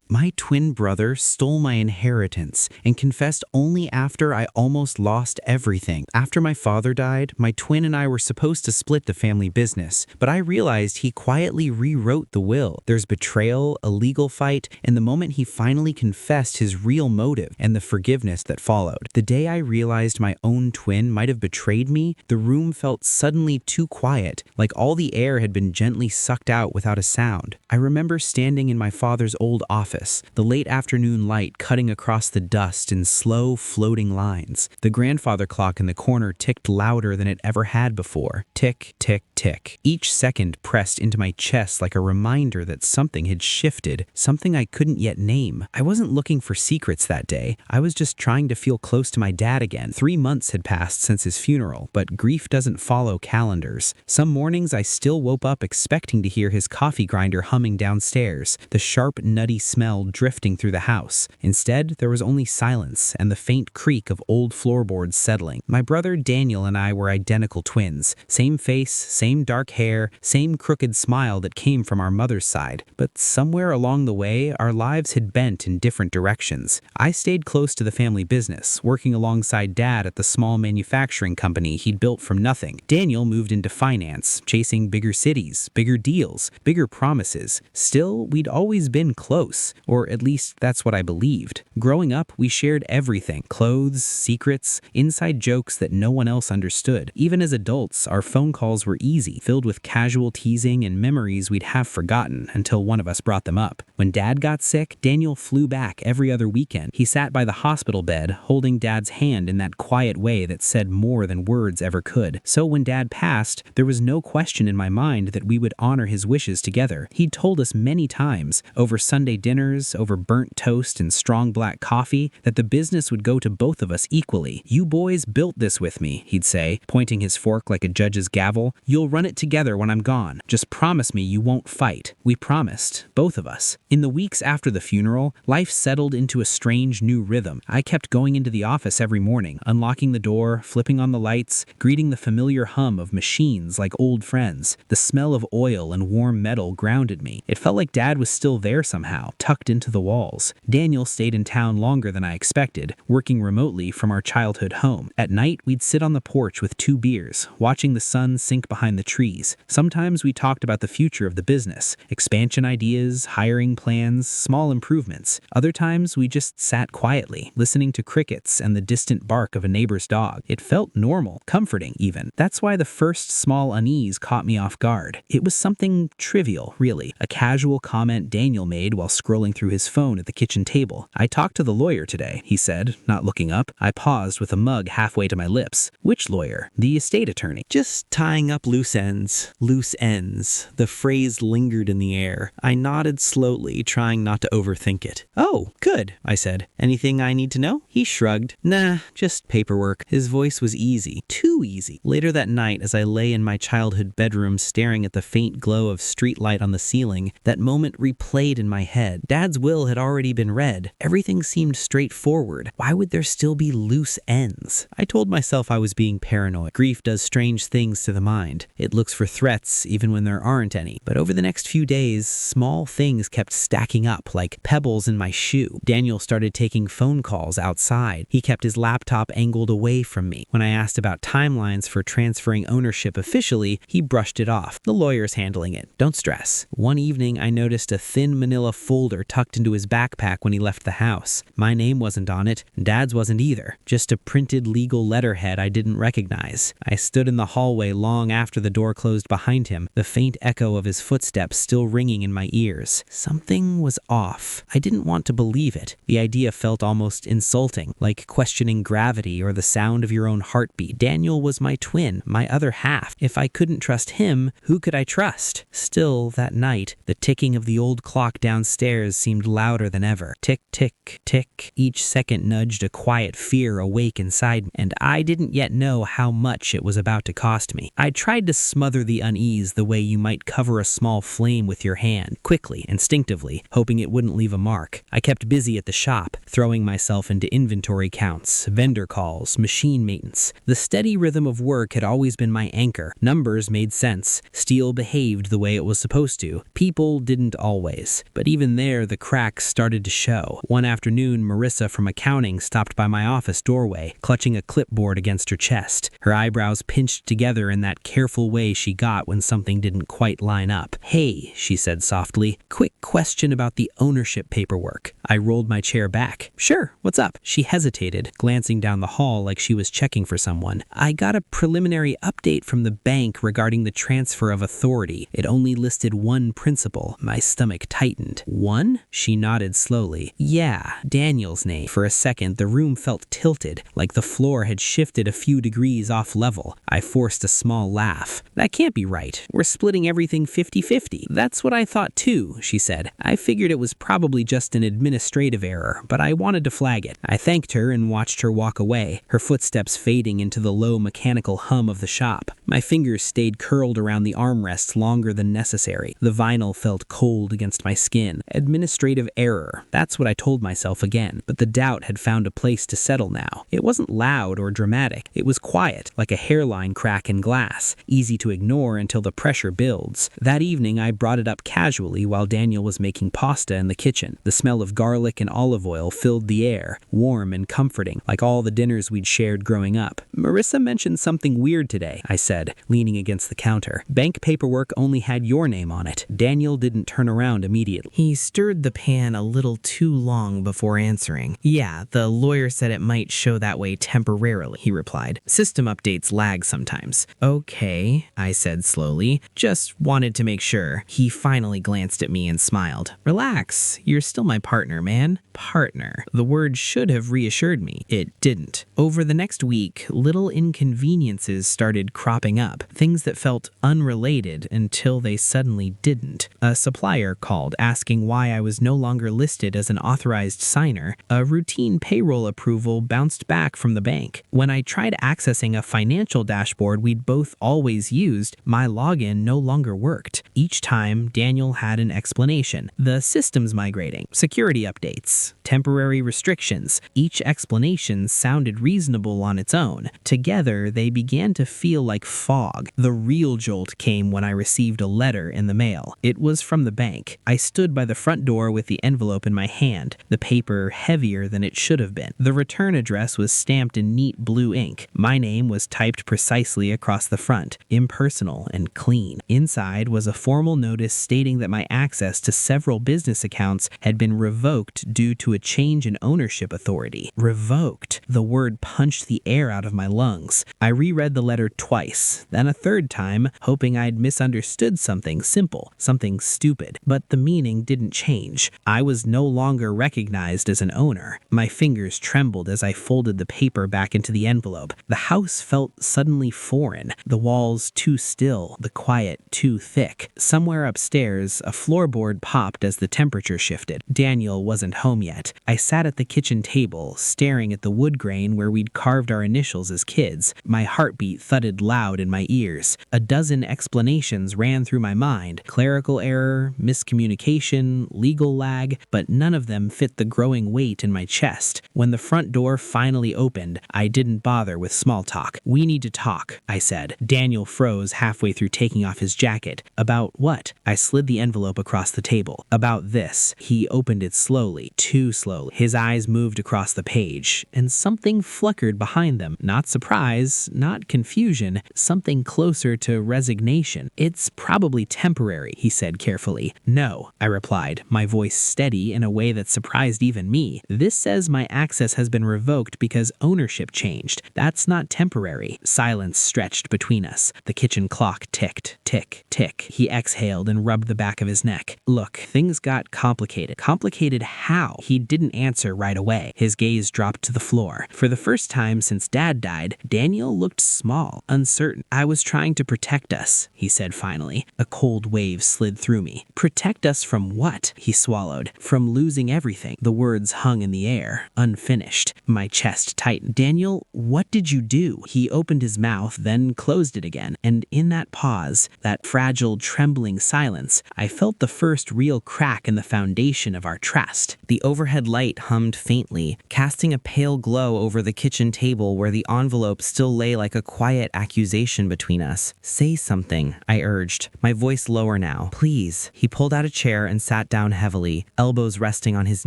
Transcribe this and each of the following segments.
My twin brother stole my inheritance and confessed only after I almost lost everything. After my father died, my twin and I were supposed to split the family business, but I realized he quietly rewrote the will. There's betrayal, a legal fight, and the moment he finally confessed his real motive and the forgiveness that followed. The day I realized my own twin might have betrayed me, the room felt suddenly too quiet, like all the air had been gently sucked out without a sound. I remember standing in my father's old office, the late afternoon light cutting across the dust in slow, floating lines. The grandfather clock in the corner ticked louder than it ever had before. Tick, tick, tick. Each second pressed into my chest like a reminder that something had shifted, something I couldn't yet name. I wasn't looking for secrets that day. I was just trying to feel close to my dad again. 3 months had passed since his funeral, but grief doesn't follow calendars. Some mornings I still woke up expecting to hear his coffee grinder humming downstairs, the sharp, nutty smell drifting through the house. Instead, there was only silence and the faint creak of old floorboards settling. My brother Daniel and I were identical twins. Same face, same dark hair, same crooked smile that came from our mother's side. But somewhere along the way, our lives had bent in different directions. I stayed close to the family business, working alongside Dad at the small manufacturing company he'd built from nothing. Daniel moved into finance, chasing bigger cities, bigger deals, bigger promises. Still, we'd always been close. Or at least that's what I believed. Growing up, we shared everything: clothes, secrets, inside jokes that no one else understood. Even as adults, our phone calls were easy, filled with casual teasing and memories we'd have forgotten until one of us brought them up. When Dad got sick, Daniel flew back every other weekend. He sat by the hospital bed, holding Dad's hand in that quiet way that said more than words ever could. So when Dad passed, there was no question in my mind that we would honor his wishes together. He'd told us many times, over Sunday dinners, over burnt toast and strong black coffee, that the business would go to both of us equally. "You boys built this with me," he'd say, pointing his fork like a judge's gavel. "You'll run it together when I'm gone. Just promise me you won't fight." We promised, both of us. In the weeks after the funeral, life settled into a strange new rhythm. I kept going into the office every morning, unlocking the door, flipping on the lights, greeting the familiar hum of machines like old friends. The smell of oil and warm metal grounded me. It felt like Dad was still there somehow, tucked into the walls. Daniel stayed in town longer than I expected, working remotely from our childhood home. At night, we'd sit on the porch with 2 beers, watching the sun sink behind the trees. Sometimes we talked about the future of the business, expansion ideas, hiring plans, small improvements. Other times, we just sat quietly, listening to crickets and the distant bark of a neighbor's dog. It felt normal, comforting even. That's why the first small unease caught me off guard. It was something trivial, really. A casual comment Daniel made while scrolling through his phone at the kitchen table. "I talked to the lawyer today," he said, not looking up. I paused with a mug halfway to my lips. "Which lawyer?" "The estate attorney." "Just tying up loose ends." Loose ends. The phrase lingered in the air. I nodded slowly, trying not to overthink it. "Oh, good," I said. "Anything I need to know?" He shrugged. "Nah, just paperwork." His voice was easy. Too easy. Later that night, as I lay in my childhood bedroom staring at the faint glow of streetlight on the ceiling, that moment replayed in my head. Dad's will had already been read. Everything seemed straightforward. Why would there still be loose ends? I told myself I was being paranoid. Grief does strange things to the mind. It looks for threats even when there aren't any. But over the next few days, small things kept stacking up like pebbles in my shoe. Daniel started taking phone calls outside. He kept his laptop angled away from me. When I asked about timelines for transferring ownership officially, he brushed it off. "The lawyer's handling it. Don't stress." One evening, I noticed a thin manila folder tucked into his backpack when he left the house. My name wasn't on it, and Dad's wasn't either. Just a printed legal letterhead I didn't recognize. I stood in the hallway long after the door closed behind him, the faint echo of his footsteps still ringing in my ears. Something was off. I didn't want to believe it. The idea felt almost insulting, like questioning gravity or the sound of your own heartbeat. Daniel was my twin, my other half. If I couldn't trust him, who could I trust? Still, that night, the ticking of the old clock downstairs seemed louder than ever. Tick, tick, tick. Each second nudged a quiet fear awake inside me, and I didn't yet know how much it was about to cost me. I tried to smother the unease the way you might cover a small flame with your hand, quickly, instinctively. instinctively, hoping it wouldn't leave a mark. I kept busy at the shop, throwing myself into inventory counts, vendor calls, machine maintenance. The steady rhythm of work had always been my anchor. Numbers made sense. Steel behaved the way it was supposed to. People didn't always. But even there, the cracks started to show. One afternoon, Marissa from accounting stopped by my office doorway, clutching a clipboard against her chest. Her eyebrows pinched together in that careful way she got when something didn't quite line up. "Hey," she said softly, "quick question about the ownership paperwork." I rolled my chair back. "Sure, what's up?" She hesitated, glancing down the hall like she was checking for someone. "I got a preliminary update from the bank regarding the transfer of authority. It only listed one principal." My stomach tightened. "One?" She nodded slowly. "Yeah, Daniel's name." For a second, the room felt tilted, like the floor had shifted a few degrees off level. I forced a small laugh. "That can't be right. We're splitting everything 50-50. "That's what I thought too," she said. "I figured it was probably just an administrative error, but I wanted to flag it." I thanked her and watched her walk away, her footsteps fading into the low mechanical hum of the shop. My fingers stayed curled around the armrests longer than necessary. The vinyl felt cold against my skin. Administrative error. That's what I told myself again, but the doubt had found a place to settle now. It wasn't loud or dramatic. It was quiet, like a hairline crack in glass, easy to ignore until the pressure builds. That evening, I brought it up casually while Daniel was making pasta in the kitchen. The smell of garlic and olive oil filled the air, warm and comforting, like all the dinners we'd shared growing up. "Marissa mentioned something weird today," I said, leaning against the counter. "Bank paperwork only had your name on it." Daniel didn't turn around immediately. He stirred the pan a little too long before answering. "Yeah, the lawyer said it might show that way temporarily," he replied. "System updates lag sometimes." "Okay," I said slowly. "Just wanted to make sure." He finally glanced at me and smiled. "Relax, you're still my partner, man." Partner. The word should have reassured me. It didn't. Over the next week, little inconveniences started cropping up, things that felt unrelated until they suddenly didn't. A supplier called asking why I was no longer listed as an authorized signer. A routine payroll approval bounced back from the bank. When I tried accessing a financial dashboard we'd both always used, my login no longer worked. Each time, Daniel had an explanation. The system's migrating, security updates, temporary restrictions. Each explanation sounded reasonable on its own. Together, they began to feel like fog. The real jolt came when I received a letter in the mail. It was from the bank. I stood by the front door with the envelope in my hand, the paper heavier than it should have been. The return address was stamped in neat blue ink. My name was typed precisely across the front, impersonal and clean. Inside was a formal notice stating that my access to several business accounts had been revoked due to a change in ownership authority. Revoked. The word punched the air out of my lungs. I reread the letter twice, then a third time, hoping I'd misunderstood something simple, something stupid. But the meaning didn't change. I was no longer recognized as an owner. My fingers trembled as I folded the paper back into the envelope. The house felt suddenly foreign, the walls too still, the quiet too thick. Somewhere upstairs, a floorboard popped as the temperature shifted. Daniel wasn't home yet. I sat at the kitchen table, staring at the wood grain where we'd carved our initials as kids. My heartbeat thudded loud in my ears. A dozen explanations ran through my mind. Clerical error, miscommunication, legal lag, but none of them fit the growing weight in my chest. When the front door finally opened, I didn't bother with small talk. "We need to talk," I said. Daniel froze halfway through taking off his jacket. "About what?" I slid the envelope across the table. "About this." He opened it slowly, too slowly. His eyes moved across the page, and something flickered behind them. Not surprise, not confusion, something closer to resignation. "It's probably temporary," he said carefully. "No," I replied, my voice steady in a way that surprised even me. "This says my access has been revoked because ownership changed. That's not temporary." Silence stretched between us. The kitchen clock ticked, tick, tick. He exhaled and rubbed the back of his neck. "Look, things got complicated." "Complicated how?" how. He didn't answer right away. His gaze dropped to the floor. For the first time since Dad died, Daniel looked small, uncertain. "I was trying to protect us," he said finally. A cold wave slid through me. "Protect us from what?" he swallowed. "From losing everything." The words hung in the air, unfinished. My chest tightened. "Daniel, what did you do?" He opened his mouth, then closed it again, and in that pause, that fragile, trembling silence, I felt the first real crack in the foundation of our trust. The overhead light hummed faintly, casting a pale glow over the kitchen table where the envelope still lay like a quiet accusation between us. "Say something," I urged, my voice lower now. "Please." He pulled out a chair and sat down heavily, elbows resting on his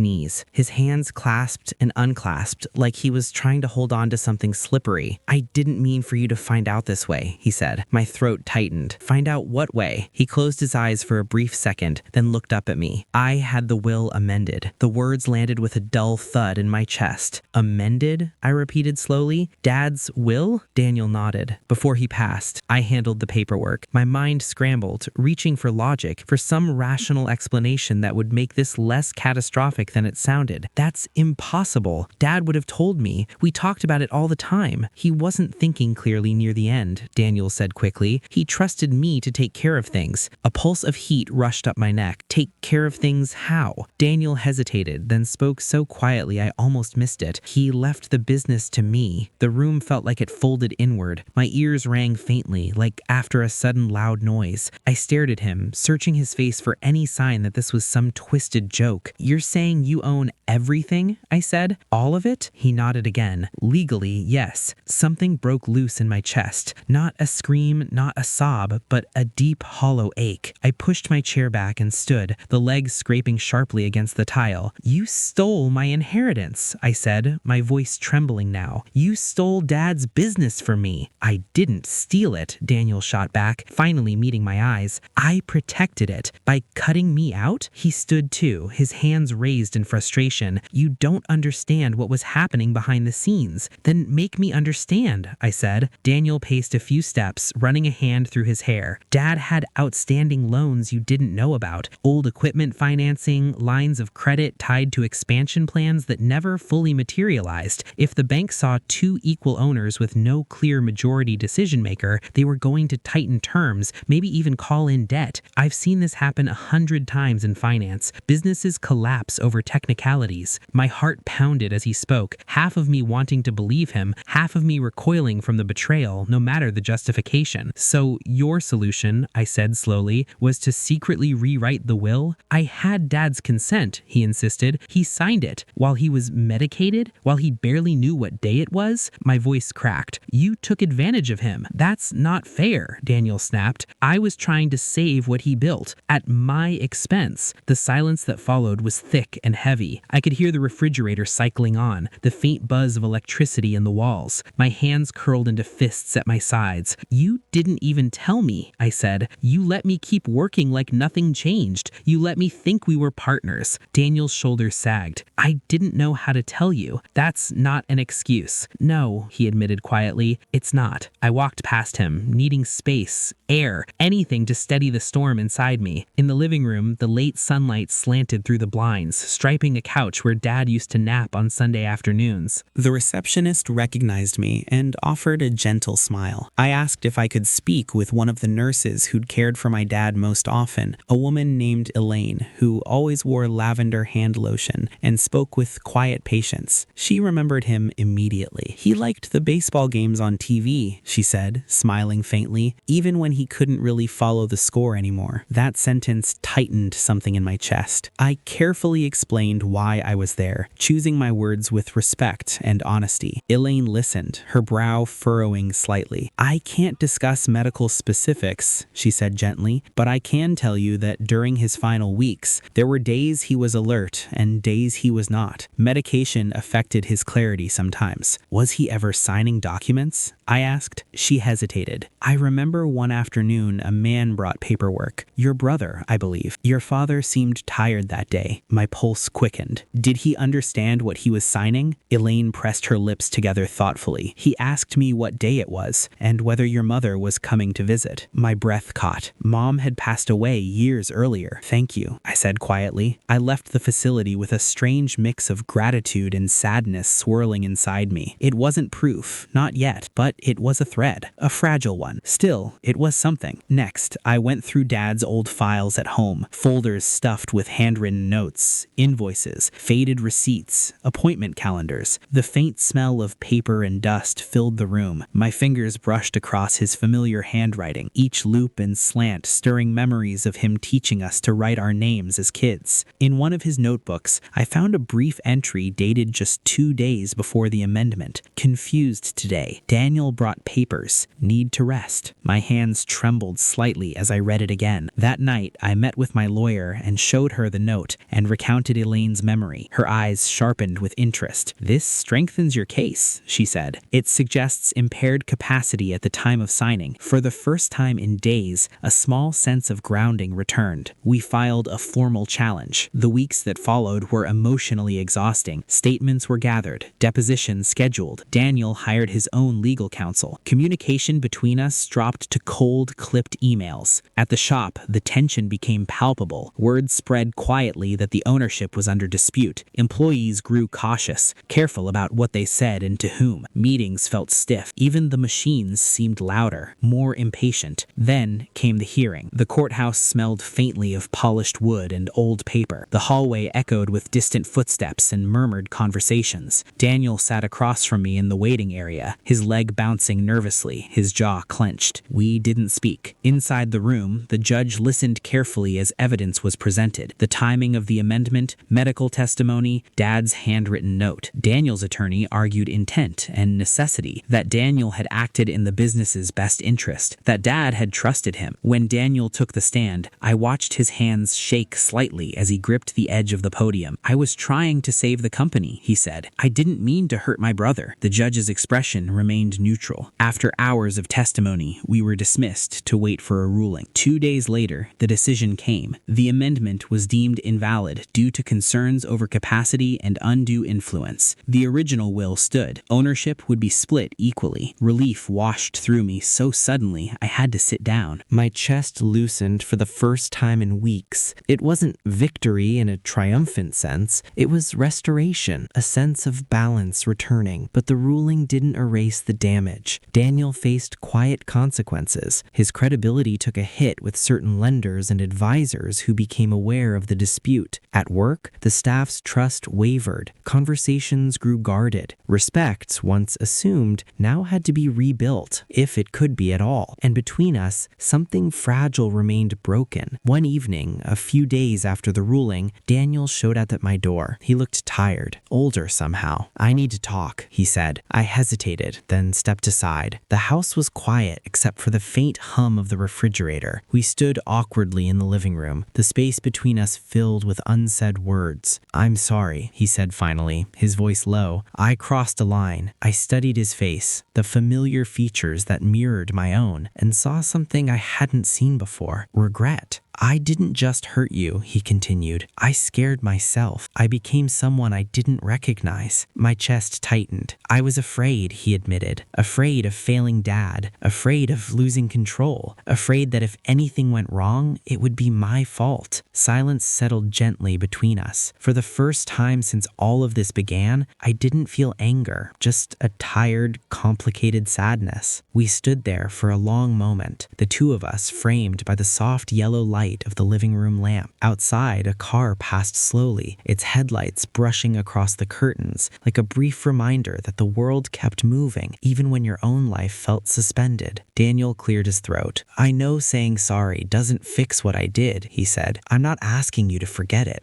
knees, his hands clasped and unclasped like he was trying to hold on to something slippery. "I didn't mean for you to find out this way," he said. My throat tightened. "Find out what way?" He closed his eyes for a brief second, then looked up at me. "I had the will amended." The words landed with a dull thud in my chest. "Amended?" I repeated slowly. "Dad's will?" Daniel nodded. "Before he passed, I handled the paperwork." My mind scrambled, reaching for logic, for some rational explanation that would make this less catastrophic than it sounded. "That's impossible. Dad would have told me. We talked about it all the time." "He wasn't thinking clearly near the end," Daniel said quickly. "He trusted me to take care of things." A pulse of heat rushed up my neck. "Take care of things how?" Daniel hesitated, then spoke so quietly I almost missed it. "He left the business to me." The room felt like it folded inward. My ears rang faintly, like after a sudden loud noise. I stared at him, searching his face for any sign that this was some twisted joke. "You're saying you own everything?" I said. "All of it?" He nodded again. "Legally, yes." Something broke loose in my chest. Not a scream, not a sob, but a deep, hollow ache. I pushed my chair back and stood, the legs scraping sharply against the tile. "You stole my inheritance," I said, my voice trembling now. "You stole Dad's business from me." "I didn't steal it," Daniel shot back, finally meeting my eyes. "I protected it. By cutting me out?" He stood too, his hands raised in frustration. "You don't understand what was happening behind the scenes." "Then make me understand," I said. Daniel paced a few steps, running a hand through his hair. "Dad had outstanding loans you didn't know about. Old equipment financing, lines of credit tied to expansion plans that never fully materialized. If the bank saw two equal owners with no clear majority decision maker, they were going to tighten terms, maybe even call in debt. I've seen this happen 100 times in finance. Businesses collapse over technicalities." My heart pounded as he spoke, half of me wanting to believe him, half of me recoiling from the betrayal, no matter the justification. "So your solution," I said slowly, "was to secretly rewrite the will?" "I had Dad's consent," he insisted. "He signed it while he was medicated, while he barely knew what day it was." My voice cracked. "You took advantage of him. That's not fair," Daniel snapped. "I was trying to save what he built, at my expense." The silence that followed was thick and heavy. I could hear the refrigerator cycling on, the faint buzz of electricity in the walls. My hands curled into fists at my sides. "You didn't even tell me," I said. "You let me keep working like nothing changed. You let me think we were partners." Daniel's shoulders sagged. "I didn't know how to tell you." "That's not an excuse." "No," he admitted quietly, "it's not." I walked past him, needing space, air, anything to steady the storm inside me. In the living room, the late sunlight slanted through the blinds, striping a couch where Dad used to nap on Sunday afternoons. The receptionist recognized me and offered a gentle smile. I asked if I could speak with one of the nurses who'd cared for my dad most often, a woman named Elaine, who always wore lavender hand lotion and spoke with quiet patience. She remembered him immediately. "He liked the baseball games on TV," she said, smiling faintly, "even when he couldn't really follow the score anymore." That sentence tightened something in my chest. I carefully explained why I was there, choosing my words with respect and honesty. Elaine listened, her brow furrowing slightly. "I can't discuss medical specifics," she said gently, "but I can tell you that during his final weeks, there were days he was alert and days he was not. Medication affected his clarity sometimes. Was he ever signing documents? I asked. She hesitated. I remember one afternoon a man brought paperwork. Your brother, I believe. Your father seemed tired that day. My pulse quickened. Did he understand what he was signing? Elaine pressed her lips together thoughtfully. He asked me what day it was, and whether your mother was coming to visit. My breath caught. Mom had passed away years earlier. Thank you, I said quietly. I left the facility with a strange mix of gratitude and sadness swirling inside me. It wasn't proof, not yet, but it was a thread, a fragile one. Still, it was something. Next, I went through Dad's old files at home, folders stuffed with handwritten notes, invoices, faded receipts, appointment calendars. The faint smell of paper and dust filled the room. My fingers brushed across his familiar handwriting, each loop and slant stirring memories of him teaching us to write our names as kids. In one of his notebooks, I found a brief entry dated just 2 days before the amendment. Confused today. Daniel brought papers. Need to rest. My hands trembled slightly as I read it again. That night, I met with my lawyer and showed her the note and recounted Elaine's memory. Her eyes sharpened with interest. This strengthens your case, she said. It suggests impaired capacity at the time of signing. For the first time in days, a small sense of grounding returned. We filed a formal challenge. The weeks that followed were emotionally exhausting. Statements were gathered, depositions scheduled. Daniel hired his own legal counsel. Communication between us dropped to cold, clipped emails. At the shop, the tension became palpable. Word spread quietly that the ownership was under dispute. Employees grew cautious, careful about what they said and to whom. Meetings felt stiff. Even the machines seemed louder, more impatient. Then came the hearing. The courthouse smelled faintly of polished wood and old paper. The hallway echoed with distant footsteps and murmured conversations. Daniel sat across from me in the waiting area, his leg bouncing nervously, his jaw clenched. We didn't speak. Inside the room, the judge listened carefully as evidence was presented. The timing of the amendment, medical testimony, Dad's handwritten note. Daniel's attorney argued intent and necessity, that Daniel had acted in the business's best interest, that Dad had trusted him. When Daniel took the stand, I watched his hands shake slightly as he gripped the edge of the podium. I was trying to save the company, he said. I didn't mean to hurt my brother. The judge's expression remained neutral. After hours of testimony, we were dismissed to wait for a ruling. 2 days later, the decision came. The amendment was deemed invalid due to concerns over capacity and undue influence. The original will stood. Ownership would be split equally. Relief washed through me so suddenly I had to sit down. My chest loosened for the first time in weeks. It wasn't victory in a triumphant sense. It was restoration, a sense of balance returning. But the ruling didn't erase the damage. Daniel faced quiet consequences. His credibility took a hit with certain lenders and advisors who became aware of the dispute. At work, the staff's trust wavered. Conversations grew guarded. Respect, once assumed, now had to be rebuilt, if it could be at all. And between us, something fragile remained broken. One evening, a few days after the ruling, Daniel showed up at my door. He looked tired, older somehow. I need to talk, he said. I hesitated, then stepped aside. The house was quiet except for the faint hum of the refrigerator. We stood awkwardly in the living room, the space between us filled with unsaid words. I'm sorry, he said finally, his voice low. I crossed a line. I studied his face, the familiar features that mirrored my own, and saw something I hadn't seen before. Regret. I didn't just hurt you, he continued. I scared myself. I became someone I didn't recognize. My chest tightened. I was afraid, he admitted. Afraid of failing Dad. Afraid of losing control. Afraid that if anything went wrong, it would be my fault. Silence settled gently between us. For the first time since all of this began, I didn't feel anger, just a tired, complicated sadness. We stood there for a long moment, the two of us framed by the soft yellow light of the living room lamp. Outside, a car passed slowly, its headlights brushing across the curtains, like a brief reminder that the world kept moving, even when your own life felt suspended. Daniel cleared his throat. I know saying sorry doesn't fix what I did, he said. I'm not asking you to forget it.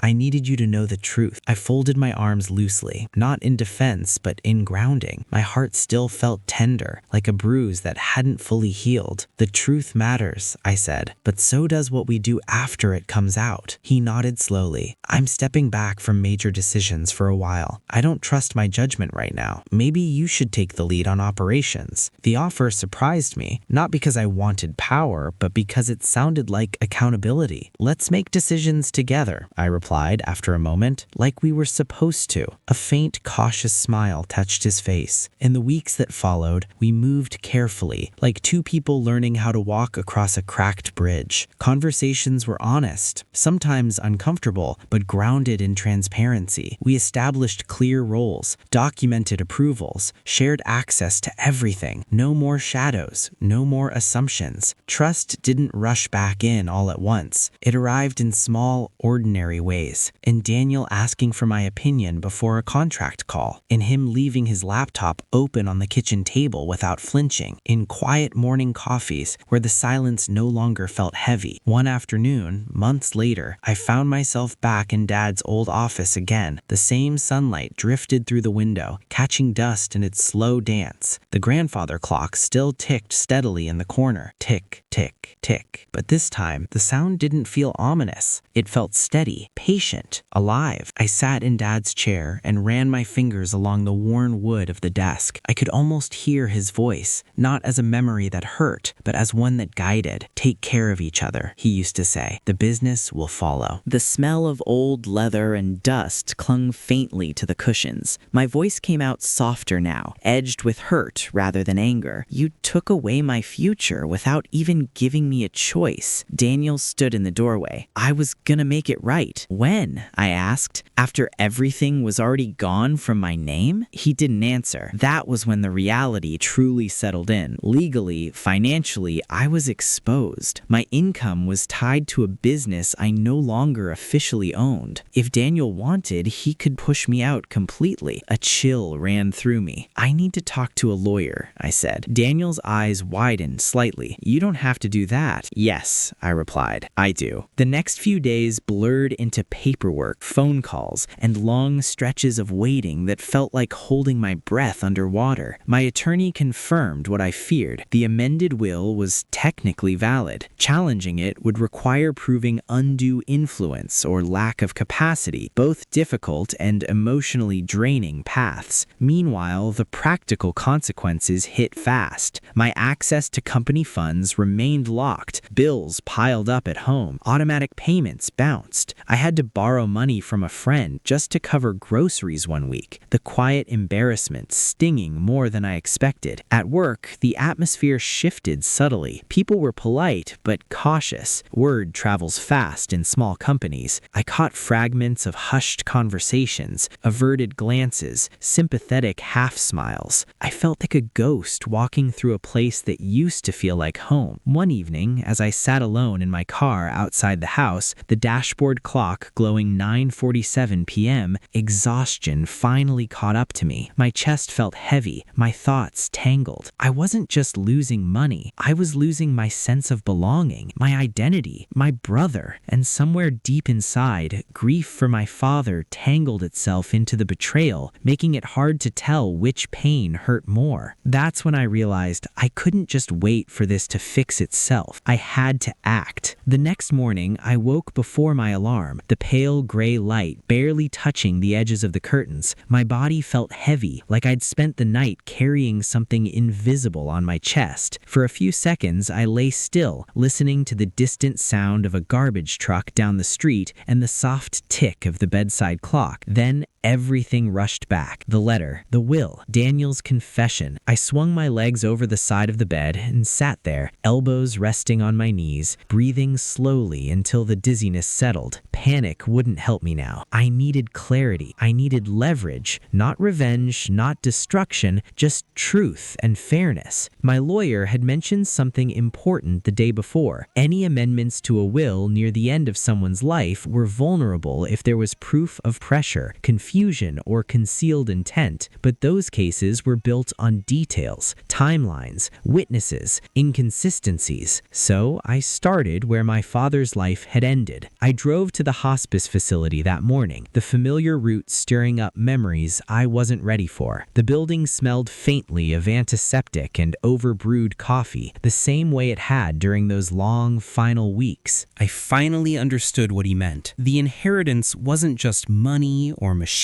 I needed you to know the truth. I folded my arms loosely, not in defense, but in grounding. My heart still felt tender, like a bruise that hadn't fully healed. The truth matters, I said, but so so does what we do after it comes out. He nodded slowly. I'm stepping back from major decisions for a while. I don't trust my judgment right now. Maybe you should take the lead on operations. The offer surprised me, not because I wanted power, but because it sounded like accountability. Let's make decisions together, I replied after a moment, like we were supposed to. A faint, cautious smile touched his face. In the weeks that followed, we moved carefully, like two people learning how to walk across a cracked bridge. Conversations were honest, sometimes uncomfortable, but grounded in transparency. We established clear roles, documented approvals, shared access to everything. No more shadows, no more assumptions. Trust didn't rush back in all at once. It arrived in small, ordinary ways. In Daniel asking for my opinion before a contract call. In him leaving his laptop open on the kitchen table without flinching. In quiet morning coffees where the silence no longer felt heavy. One afternoon, months later, I found myself back in Dad's old office again. The same sunlight drifted through the window, catching dust in its slow dance. The grandfather clock still ticked steadily in the corner. Tick, tick, tick. But this time, the sound didn't feel ominous. It felt steady, patient, alive. I sat in Dad's chair and ran my fingers along the worn wood of the desk. I could almost hear his voice, not as a memory that hurt, but as one that guided. Take care of each other, he used to say. The business will follow. The smell of old leather and dust clung faintly to the cushions. My voice came out softer now, edged with hurt rather than anger. You took away my future without even giving me a choice. Daniel stood in the doorway. I was gonna make it right. When? I asked. After everything was already gone from my name? He didn't answer. That was when the reality truly settled in. Legally, financially, I was exposed. My income was tied to a business I no longer officially owned. If Daniel wanted, he could push me out completely. A chill ran through me. I need to talk to a lawyer, I said. Daniel's eyes widened slightly. You don't have to do that. Yes, I replied. I do. The next few days blurred into paperwork, phone calls, and long stretches of waiting that felt like holding my breath underwater. My attorney confirmed what I feared. The amended will was technically valid. Challenging it would require proving undue influence or lack of capacity, both difficult and emotionally draining paths. Meanwhile, the practical consequences hit fast. My access to company funds remained locked. Bills piled up at home. Automatic payments bounced. I had to borrow money from a friend just to cover groceries one week. The quiet embarrassment stinging more than I expected. At work, the atmosphere shifted subtly. People were polite, but cautious. Word travels fast in small companies. I caught fragments of hushed conversations, averted glances, sympathetic half-smiles. I felt like a ghost walking through a place that used to feel like home. One evening, as I sat alone in my car outside the house, the dashboard clock glowing 9:47 p.m., exhaustion finally caught up to me. My chest felt heavy, my thoughts tangled. I wasn't just losing money, I was losing my sense of belonging, my identity, my brother, and somewhere deep inside, grief for my father tangled itself into the betrayal, making it hard to tell which pain hurt more. That's when I realized I couldn't just wait for this to fix itself. I had to act. The next morning, I woke before my alarm, the pale gray light barely touching the edges of the curtains. My body felt heavy, like I'd spent the night carrying something invisible on my chest. For a few seconds, I lay still, listening to the distant sound of a garbage truck down the street and the soft tick of the bedside clock. Then everything rushed back. The letter, the will, Daniel's confession. I swung my legs over the side of the bed and sat there, elbows resting on my knees, breathing slowly until the dizziness settled. Panic wouldn't help me now. I needed clarity. I needed leverage, not revenge, not destruction, just truth and fairness. My lawyer had mentioned something important the day before. Any amendments to a will near the end of someone's life were vulnerable if there was proof of pressure, confusion, confusion or concealed intent, but those cases were built on details, timelines, witnesses, inconsistencies. So I started where my father's life had ended. I drove to the hospice facility that morning, the familiar route stirring up memories I wasn't ready for. The building smelled faintly of antiseptic and overbrewed coffee, the same way it had during those long final weeks. I finally understood what he meant. The inheritance wasn't just money or machinery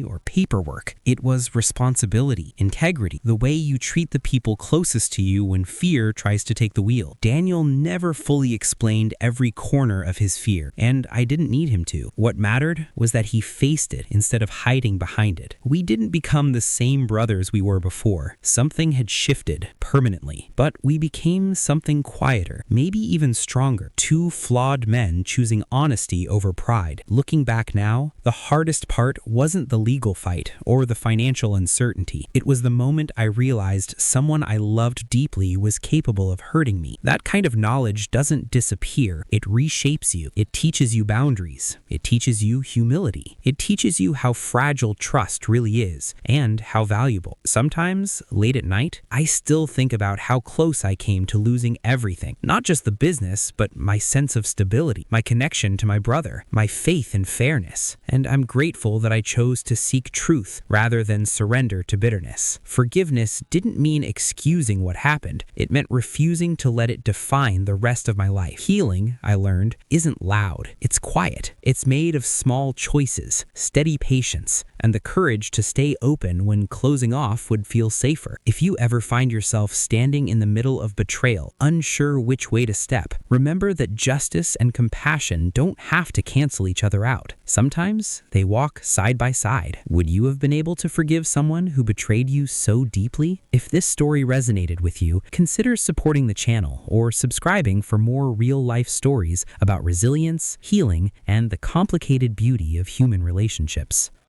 or paperwork. It was responsibility, integrity, the way you treat the people closest to you when fear tries to take the wheel. Daniel never fully explained every corner of his fear, and I didn't need him to. What mattered was that he faced it instead of hiding behind it. We didn't become the same brothers we were before. Something had shifted permanently, but we became something quieter, maybe even stronger. Two flawed men choosing honesty over pride. Looking back now, the hardest part wasn't the legal fight or the financial uncertainty. It was the moment I realized someone I loved deeply was capable of hurting me. That kind of knowledge doesn't disappear. It reshapes you. It teaches you boundaries. It teaches you humility. It teaches you how fragile trust really is and how valuable. Sometimes, late at night, I still think about how close I came to losing everything. Not just the business, but my sense of stability, my connection to my brother, my faith in fairness. And I'm grateful that I chose to seek truth rather than surrender to bitterness. Forgiveness didn't mean excusing what happened. It meant refusing to let it define the rest of my life. Healing, I learned, isn't loud. It's quiet. It's made of small choices, steady patience, and the courage to stay open when closing off would feel safer. If you ever find yourself standing in the middle of betrayal, unsure which way to step, remember that justice and compassion don't have to cancel each other out. Sometimes they walk side by side. Would you have been able to forgive someone who betrayed you so deeply? If this story resonated with you, consider supporting the channel or subscribing for more real-life stories about resilience, healing, and the complicated beauty of human relationships.